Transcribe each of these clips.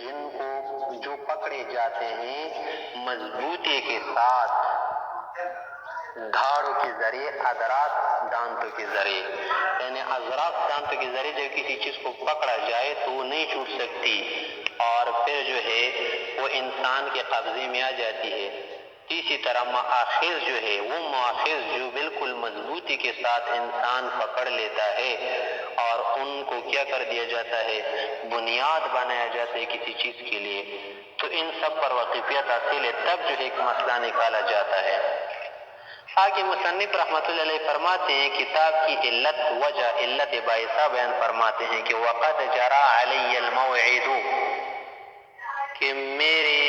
جن کو جو پکڑے جاتے ہیں مضبوطی کے ساتھ دھاڑوں کے ذریعے، ادراک دانتوں کے ذریعے، یعنی ادراک دانتوں کے ذریعے جب کسی چیز کو پکڑا جائے تو وہ نہیں چھوٹ سکتی اور پھر جو ہے وہ انسان کے قبضے میں آ جاتی ہے۔ اسی طرح مآخذ جو ہے، وہ مآخذ جو بالکل مضبوطی کے ساتھ انسان پکڑ لیتا ہے اور ان کو کیا کر دیا جاتا ہے، بنیاد بنایا جاتا ہے کسی چیز کے لیے، تو ان سب پر واقفیت حاصل ہے، تب جو ہے ایک مسئلہ نکالا جاتا ہے۔ آگے مصنف رحمۃ اللہ علیہ فرماتے ہیں کتاب کی علت، وجہ علت باعثہ بیان فرماتے ہیں کہ وقد جرى علی الموعد، کہ میرے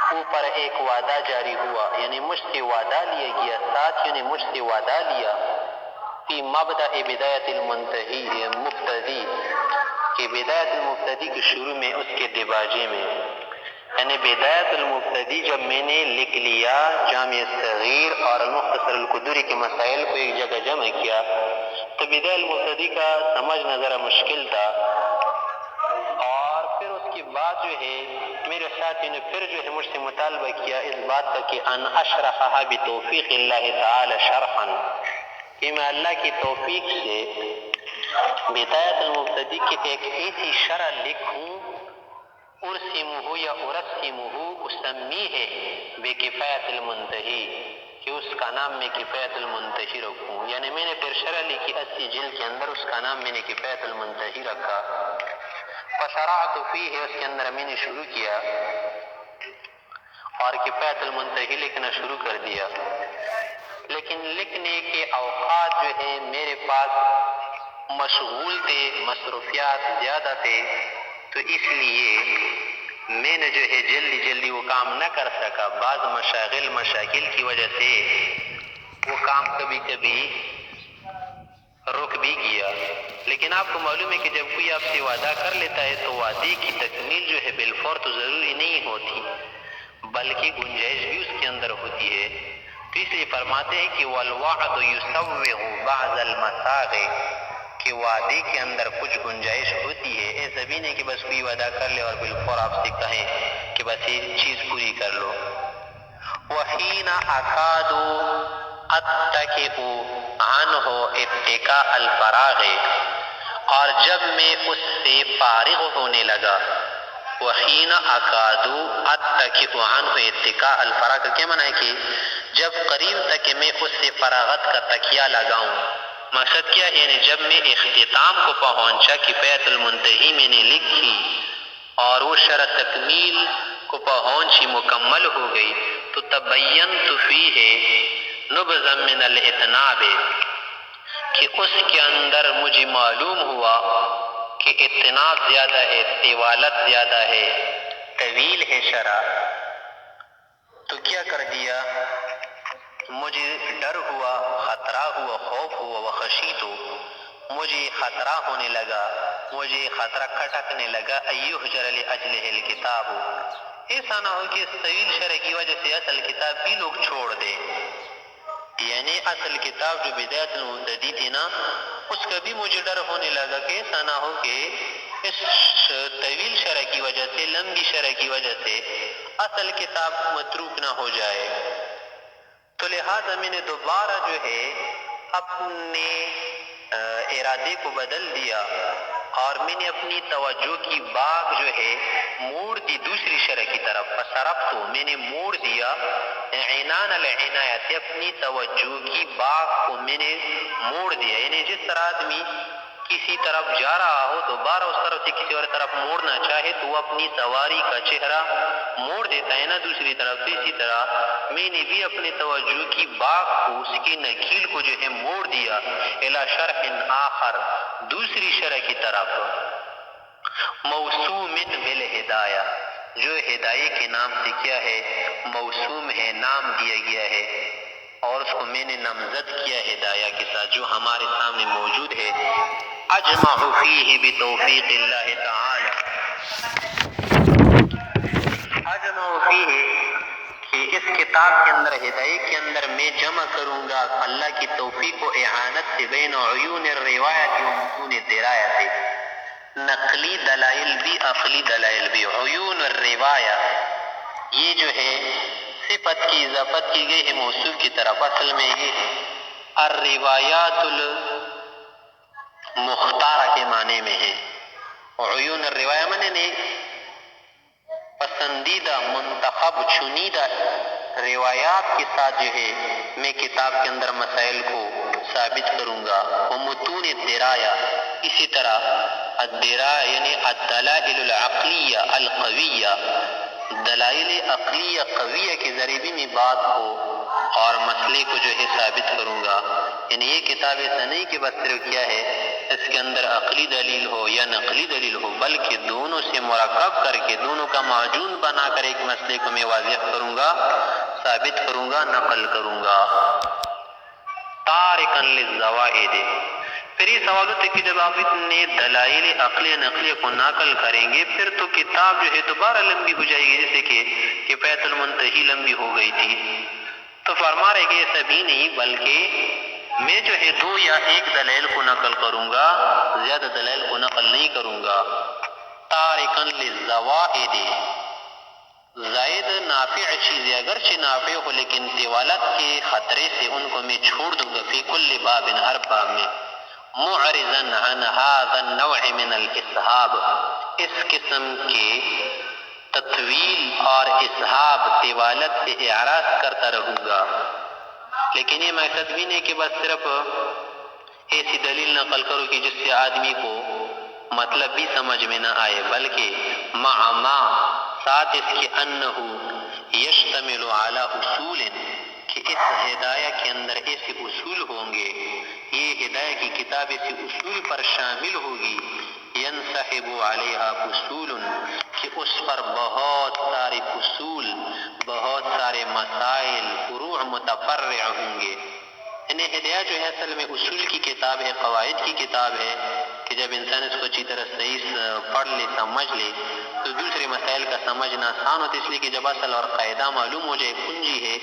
اوپر ایک وعدہ جاری ہوا، یعنی مجھ سے وعدہ لیا گیا، ساتھیوں نے مجھ سے وعدہ لیا، فی مبدأ بدایت المنتہی، مبتدی کہ بدایت المبتدی کے شروع میں، اس کے دباجے میں، یعنی بدایت المبتدی جب میں نے لکھ لیا جامع صغیر اور المختصر القدری کے مسائل کو ایک جگہ جمع کیا، تو بدایت المبتدی کا سمجھنا ذرا مشکل تھا، اور پھر اس کے بعد جو ہے میرے ساتھی نے پھر جو ہے مجھ سے مطالبہ کیا اس بات کا کہ ان اشرحها بتوفیق اللہ تعالی شرحا، کہ میں اللہ کی توفیق سے بدایت المبتدی کی ایک ایسی شرح لکھوں، ارسمہ یا ارسمہ اسمیہ بکفایت المنتہی، کہ اس کا نام میں کفایت المنتہی رکھوں، یعنی میں نے پھر شرح لکھی 80 جلد کے اندر، اس کا نام میں نے کفایت المنتہی رکھا۔ فشرعت فیہ، اس کے اندر میں نے شروع کیا اور کفایت المنتہی لکھنا شروع کر دیا، لیکن لکھنے کے اوقات جو ہے میرے پاس مشغول تھے، مصروفیات زیادہ تھے، تو اس لیے میں نے جو ہے جلدی جلدی وہ کام نہ کر سکا، بعض مشاغل کی وجہ سے وہ کام کبھی کبھی رک بھی گیا۔ لیکن آپ کو معلوم ہے کہ جب کوئی آپ سے وعدہ کر لیتا ہے تو وعدے کی تکمیل جو ہے بالفور تو ضروری نہیں ہوتی، بلکہ گنجائش بھی اس کے اندر ہوتی ہے، تو اس لیے فرماتے ہیں کہ والوعد یسوغ بعض المساغ، کہ وعدے کے اندر کچھ گنجائش ہوتی ہے، ایسا بھی نہیں کہ بس کوئی وعدہ کر لے اور بالفور آپ سے کہیں کہ بس یہ چیز پوری کر لو۔ وحین اکاد اتکئ عنہ اتکاء الفراغ، اور جب میں اس سے فارغ ہونے لگا، وحین اکاد اتکئ عنہ اتکاء الفراغ کا کیا معنی ہے کہ جب قریب تک میں اس سے فراغت کا تکیہ لگاؤں، مقصد کیا ہے، یعنی جب میں اختتام کو پہنچا، کفایت المنتہی میں نے لکھی اور وہ شرح تکمیل کو پہنچی، مکمل ہو گئی، تو تبینت فیہ نبذا من الاتناب، کہ اس کے اندر مجھے معلوم ہوا کہ اتناب زیادہ ہے، طوالت زیادہ ہے، طویل ہے شرح، تو کیا کر دیا، مجھے ڈر ہوا، خطرہ ہوا، خوف ہوا، وخشیت، مجھے خطرہ ہونے لگا، مجھے خطرہ کھٹکنے لگا، ایہجر لاجلہ الکتاب، ایسا نہ ہو کہ اس طویل شرح کی وجہ سے اصل کتاب بھی لوگ چھوڑ دے، یعنی اصل کتاب جو بدایت المبتدی تھی نا، اس کا بھی مجھے ڈر ہونے لگا کہ ایسا نہ ہو کہ اس طویل شرح کی وجہ سے، لمبی شرح کی وجہ سے اصل کتاب متروک نہ ہو جائے، تو لہذا میں نے دوبارہ جو ہے اپنے ارادے کو بدل دیا اور میں نے اپنی توجہ کی باغ جو ہے موڑ دی دوسری شرح کی طرف، فصرفت، میں نے موڑ دیا عنان العنایت، اپنی توجہ کی باغ کو میں نے موڑ دیا، یعنی جس طرح آدمی کسی طرف جا رہا ہو تو بارہ اس طرف سے کسی اور طرف موڑنا چاہے تو وہ اپنی سواری کا چہرہ موڑ دیتا ہے نا دوسری طرف، تو اسی طرح میں نے بھی اپنی توجہ کی باغ کو، اس کی نکیل کو جو ہے موڑ دیا، الی شرح آخر، دوسری شرح کی طرف، موسوم بالہدایہ، جو ہدایہ کے نام سے کیا ہے، موسوم ہے، نام دیا گیا ہے، اور اس کو میں نے نامزد کیا ہدایہ کے ساتھ، جو ہمارے سامنے موجود ہے، اجمع فیہ بتوفیق اللہ تعالی، اجمع فیہ، کہ اس کتاب کے اندر، ہدایہ کے اندر میں جمع کروں گا اللہ کی توفیق و اعانت سے، بین عیون الروایت و متون الدرایت، نقلی دلائل بھی عقلی دلائل بھی. عیون الروایہ یہ جو ہے صفت کی اضافت کی گئی ہے موصوف کی طرف. اصل میں یہ الروایات المختارہ کے معنی میں ہے. عیون الروایہ معنی پسندیدہ منتخب چنیدہ روایات کے ساتھ جو ہے میں کتاب کے اندر مسائل کو ثابت کروں گا. ومتون الدرایا اسی طرح الدرایا یعنی الدلائل العقلیہ القویہ دلائل عقلیہ قویہ کے ذریعے بھی میں بات کو اور مسئلے کو جو ہے ثابت کروں گا. یعنی یہ کتاب ایسا نہیں کہ بس صرف کیا ہے اس کے اندر عقلی دلیل ہو یا نقلی دلیل ہو، بلکہ دونوں سے مرکب کر کے دونوں کا معجون بنا کر ایک مسئلے کو میں واضح کروں گا، ثابت کروں گا، نقل کروں گا. تارکا للزوائد. پھر یہ سوال ہوتا ہے کہ جب آپ اتنے دلائل عقلی نقلی کو نقل کریں گے پھر تو کتاب جو ہے دوبارہ لمبی ہو جائے گی، جیسے کہ کفایۃ المنتہی لمبی ہو گئی تھی. تو فرما رہے کہ ایسا بھی نہیں، بلکہ میں جو ہے دو یا ایک دلیل کو نقل کروں گا، زیادہ دلیل کو نقل نہیں کروں گا. تارکا للزوائد. زائد نافع چیزیں اگرچہ نافع ہو لیکن طوالت کے خطرے سے ان کو میں چھوڑ دوں گا. فی کل باب ہر باب میں. معرضا عن هذا النوع من الاسحاب اس قسم کے تطویل اور اسحاب طوالت سے اعراض کرتا رہوں گا. لیکن یہ مقصد بھی نہیں کہ بس صرف ایسی دلیل نقل کرو کہ جس سے آدمی کو مطلب بھی سمجھ میں نہ آئے، بلکہ مع ما ساتھ اس کے انہو یشتمل علی اصول کہ اس ہدایہ کے اندر ایسے اصول ہوں گے، یہ ہدایہ کی کتاب ایسے اصول پر شامل ہوگی، ینصحب علیہا اصول کہ اس پر بہت سارے اصول، بہت سارے مسائل، فروع متفرع ہوں گے. یعنی ہدایہ جو ہے اصل میں اصول کی کتاب ہے، قواعد کی کتاب ہے کہ جب انسان اس کو اچھی طرح صحیح پڑھ لے، سمجھ لے تو دوسرے مسائل کا سمجھنا آسان ہوتا ہے. اس لیے کہ جب اصل اور قاعدہ معلوم ہو جائے، کنجی ہے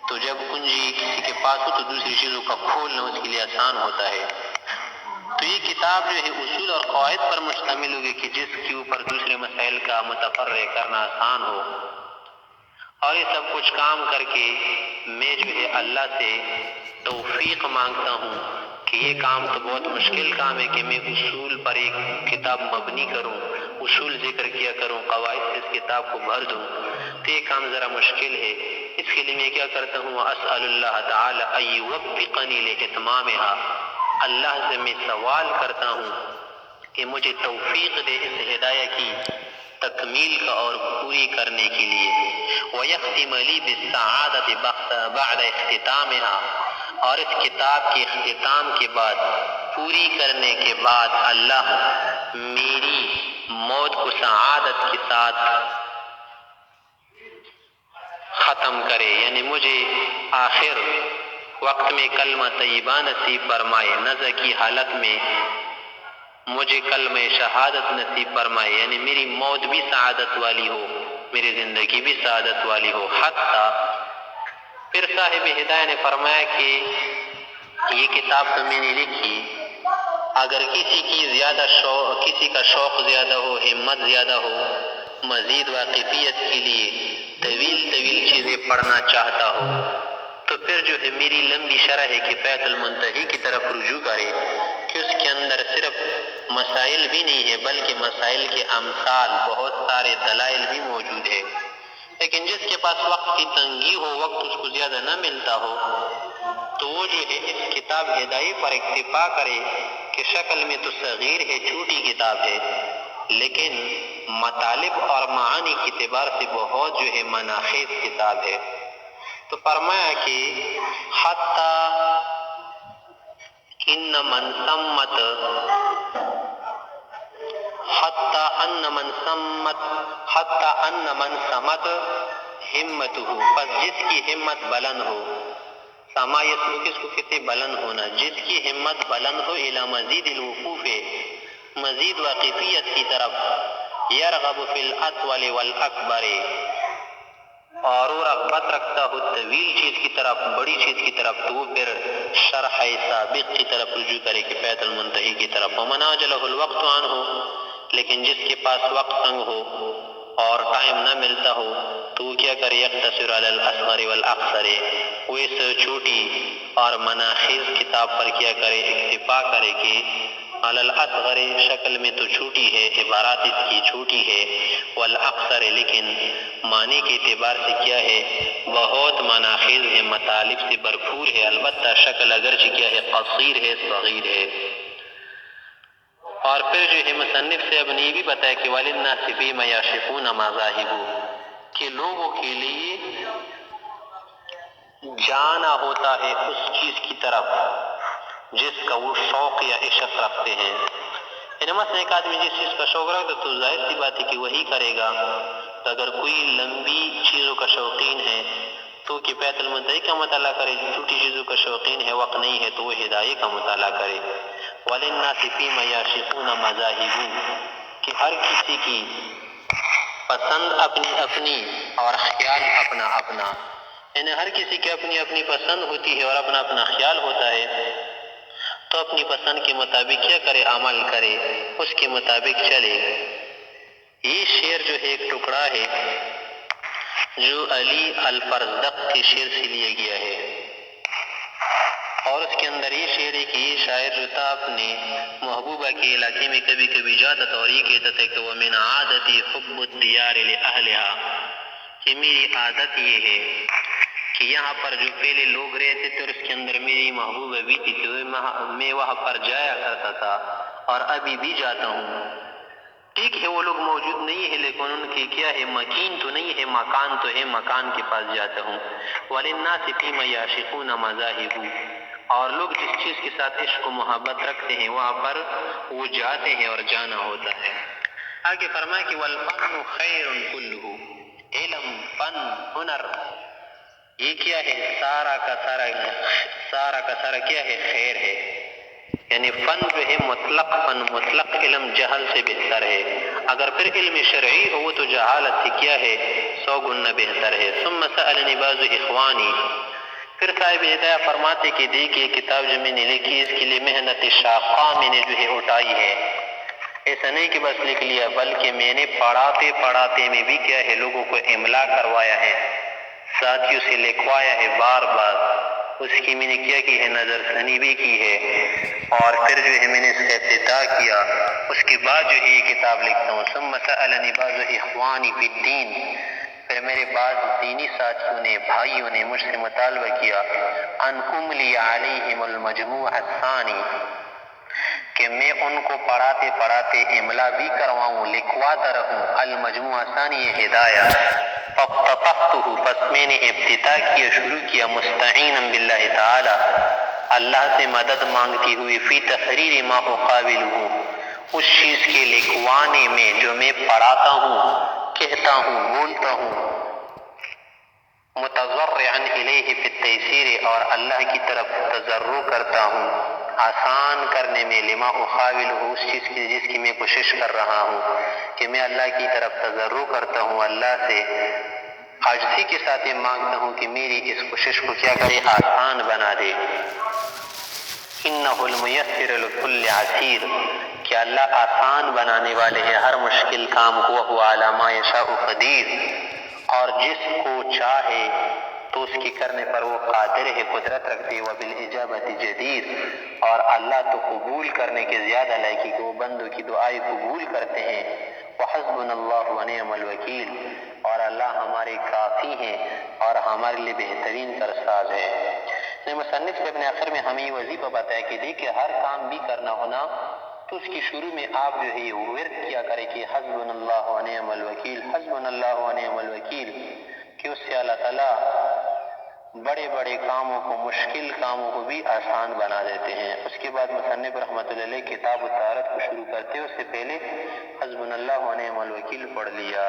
تو جب کنجی کسی کے پاس ہو تو دوسری چیزوں کا کھولنا اس کے لیے آسان ہوتا ہے. تو یہ کتاب جو ہے اصول اور قواعد پر مشتمل ہوگی کہ جس کے اوپر دوسرے مسائل کا متفرع کرنا آسان ہو. اور یہ سب کچھ کام کر کے میں جو ہے اللہ سے توفیق مانگتا ہوں کہ یہ کام تو بہت مشکل کام ہے کہ میں اصول پر ایک کتاب مبنی کروں، اصول ذکر کیا کروں، قواعد سے اس کتاب کو بھر دوں، تو یہ کام ذرا مشکل ہے. اس کے لیے میں کیا کرتا ہوں، اسأل اللہ تعالی ان یوفقنی لاتمامها، اللہ سے میں سوال کرتا ہوں کہ مجھے توفیق دے اس ہدایہ کی تکمیل کا اور پوری کرنے کے لیے. وَيَخْتِمَ لِي بِالسَّعَادَةِ بَعْدَ اختتامها، اور اس کتاب کے اختتام کے بعد، پوری کرنے کے بعد اللہ میری موت کو سعادت کے ساتھ ختم کرے. یعنی مجھے آخر وقت میں کلمہ طیبہ نصیب فرمائے، نزع کی حالت میں مجھے کلمہ شہادت نصیب فرمائے، یعنی میری موت بھی سعادت والی ہو، میری زندگی بھی سعادت والی ہو. حتیٰ پھر صاحب ہدایہ نے فرمایا کہ یہ کتاب تو میں نے لکھی، اگر کسی کا شوق زیادہ ہو، ہمت زیادہ ہو، مزید واقفیت کے لیے طویل چیزیں پڑھنا چاہتا ہو تو پھر جو ہے میری لمبی شرح کفایۃ المنتہی کی طرف رجوع کرے کہ اس کے اندر صرف مسائل بھی نہیں ہے بلکہ مسائل کے امثال بہت سارے دلائل بھی موجود ہے. لیکن جس کے پاس وقت کی تنگی ہو، وقت اس کو زیادہ نہ ملتا ہو، تو وہ جو ہے اس کتاب ہدایہ پر اکتفا کرے کہ شکل میں تو صغیر ہے، چھوٹی کتاب ہے، لیکن مطالب اور معانی کے اعتبار سے بہت جو ہے مناخیز کتاب ہے. تو فرمایا کہ حتی ان من سمت ہمتہ، پس جس کی ہمت بلند ہو، سما یسلو کس کو کہتے بلند ہونا، جس کی ہمت بلند ہو الی مزید الوقوف، مزید واقفیت کی طرف، یرغب فی الاطول والاکبر، اور وہ رغبت رکھتا ہو طویل چیز کی طرف، بڑی چیز کی طرف، تو وہ پھر شرح سابق کی طرف رجوع کرے کہ فیت المنتہی کی طرف۔ ومن عجلہ الوقت عنہ، لیکن جس کے پاس وقت تنگ ہو اور ٹائم نہ ملتا ہو تو وہ کیا کرے؟ یقتصر علی الاصغر والاقصر، وہ اس چھوٹی اور مناخیز کتاب پر کیا کرے؟ اکتفا کرے کہ علی الاصغر شکل میں تو چھوٹی ہے، عبارات اس کی چھوٹی ہے، والاقصر لیکن معنی کے اعتبار سے کیا ہے؟ بہت مناخیز ہے، مطالب سے بھرپور ہے، البتہ شکل اگرچہ کیا ہے؟ قصیر ہے، صغیر ہے۔ اور پھر جو ہے مصنف سے اب نے یہ بھی بتایا کہ وَلِلنَّاسِ فِيمَ يَعْشِقُونَ مَذَاهِبُ، کہ لوگوں کے لیے جانا ہوتا ہے اس چیز کی طرف جس کا وہ شوق یا عشق رکھتے ہیں۔ یعنی مثلا ایک آدمی جس چیز کا شوق رکھتا تو ظاہر سی بات ہے کہ وہی کرے گا۔ تو اگر کوئی لمبی چیزوں کا شوقین ہے تو کہ بیت المنتہی کا مطالعہ کرے، چھوٹی چیزوں کا شوقین ہے، وقت نہیں ہے تو وہ ہدایہ کا مطالعہ کرے۔ وَلِلنَّاسِ فِيمَ يَعْشِقُونَ مَذَاهِبُ، کہ ہر کسی کی پسند اپنی اپنی اور خیال اپنا اپنا، یعنی ہر کسی کی اپنی اپنی پسند ہوتی ہے اور اپنا اپنا خیال ہوتا ہے، تو اپنی پسند کے مطابق کیا کرے؟ عمل کرے، اس کے مطابق چلے۔ یہ شعر جو ہے ایک ٹکڑا ہے جو علی الفرزدق کے شعر سے لیا گیا ہے، اور اس کے اندر یہ شعر ہے کہ یہ شاعر جو تھا اپنے محبوبہ کے علاقے میں کبھی کبھی جاتا تھا اور یہ کہتا تھا کہ وَمِنْ عَادَتِي حُبُّ الدِّيَارِ لِأَهْلِهَا، کہ میری عادت یہ ہے کہ یہاں پر جو پہلے لوگ رہتے تھے اور اس کے اندر میری محبوبہ بھی تھی تو میں وہاں پر جایا کرتا تھا اور ابھی بھی جاتا ہوں۔ ٹھیک ہے وہ لوگ موجود نہیں ہے لیکن ان کی کیا ہے؟ مکین تو نہیں ہے، مکان تو ہے، مکان کے پاس جاتا ہوں۔ وَلِلنَّاسِ فِيمَ يَعْشِقُونَ مَذَاهِبُ، اور لوگ جس چیز کے ساتھ عشق و محبت رکھتے ہیں وہاں پر وہ جاتے ہیں اور جانا ہوتا ہے۔ آگے فرمایا کہ وَالْفَنُّ خَيْرٌ كُلُّهُ، علم، فن، ہنر، یہ کیا ہے؟ سارا کا سارا کیا ہے؟ خیر ہے۔ یعنی فن جو ہے مطلق فن، مطلق علم جہل سے بہتر ہے، اگر پھر علم شرعی ہو تو جہالت سے کیا ہے؟ 100 گنا بہتر ہے۔ ثم سألنی بعض اخوانی، پھر صاحب ہدایہ فرماتے کہ دیکھیے کتاب جو میں نے لکھی اس کے لیے محنت شاقہ میں نے جو ہے اٹھائی ہے، ایسا نہیں کہ بس لکھ لیا بلکہ میں نے پڑھاتے پڑھاتے میں بھی کیا ہے؟ لوگوں کو املا کروایا ہے، ساتھیوں سے لکھوایا ہے بار بار، اس کی میں نے کیا کی ہے؟ نظر ثانی بھی کی ہے، اور پھر جو ہے میں نے اس کا افتتاح کیا، اس کے بعد جو ہے یہ کتاب لکھتا ہوں۔ ثم سألنی بعض اخوانی فی الدین، پھر میرے بعض دینی ساتھیوں نے، بھائیوں نے مجھ سے مطالبہ کیا ان املی علیہم المجموع الثانی، کہ میں ان کو پڑھاتے پڑھاتے املا بھی کرواؤں، لکھواتا رہوں، المجموع الثانی یہ ہدایہ۔ فافتتحتہ، پس میں نے ابتداء کیا، شروع کیا، مستعینا باللہ تعالی، اللہ سے مدد مانگتی ہوئی، فی تحریر ما اقابلہ، اس چیز کے لکھوانے میں جو میں پڑھاتا ہوں، کہتا ہوں، بولتا ہوں، متضرعا الیہ فی التیسیر، اور اللہ کی طرف تضرع کرتا ہوں آسان کرنے میں، لما احاولہ، اس چیز کی جس کی میں کوشش کر رہا ہوں، کہ میں اللہ کی طرف تضرع کرتا ہوں، اللہ سے عاجزی کے ساتھ یہ مانگتا ہوں کہ میری اس کوشش کو کیا کرے؟ آسان بنا دے۔ انہ المیسر لکل عسیر، کہ اللہ آسان بنانے والے ہیں ہر مشکل کام کو، وہو علی ما یشاء قدیر، اور جس کو چاہے تو اس کی کرنے پر وہ قادر ہے، قدرت رکھتے، وبالاجابۃ جدیر، اور اللہ تو قبول کرنے کے زیادہ لائق ہے کہ وہ بندوں کی دعائیں قبول کرتے ہیں۔ وحسبنا اللہ ونعم الوکیل، اور اللہ ہمارے کافی ہیں اور ہمارے لیے بہترین کارساز ہے۔ مصنف نے اپنے آخر میں ہمیں یہ وظیفہ بتایا کہ دیکھیں ہر کام بھی کرنا ہونا تو اس کی شروع میں آپ جو ہے یہ ورد کیا کرے کہ حسبنا اللہ ونعم الوکیل، حسبنا اللہ ونعم الوکیل، کہ اس سے اللہ تعالیٰ بڑے بڑے کاموں کو، مشکل کاموں کو بھی آسان بنا دیتے ہیں۔ اس کے بعد مصنف رحمۃ اللہ علیہ کتاب الطہارت کو شروع کرتے اس سے پہلے حسبنا اللہ ونعم الوکیل پڑھ لیا۔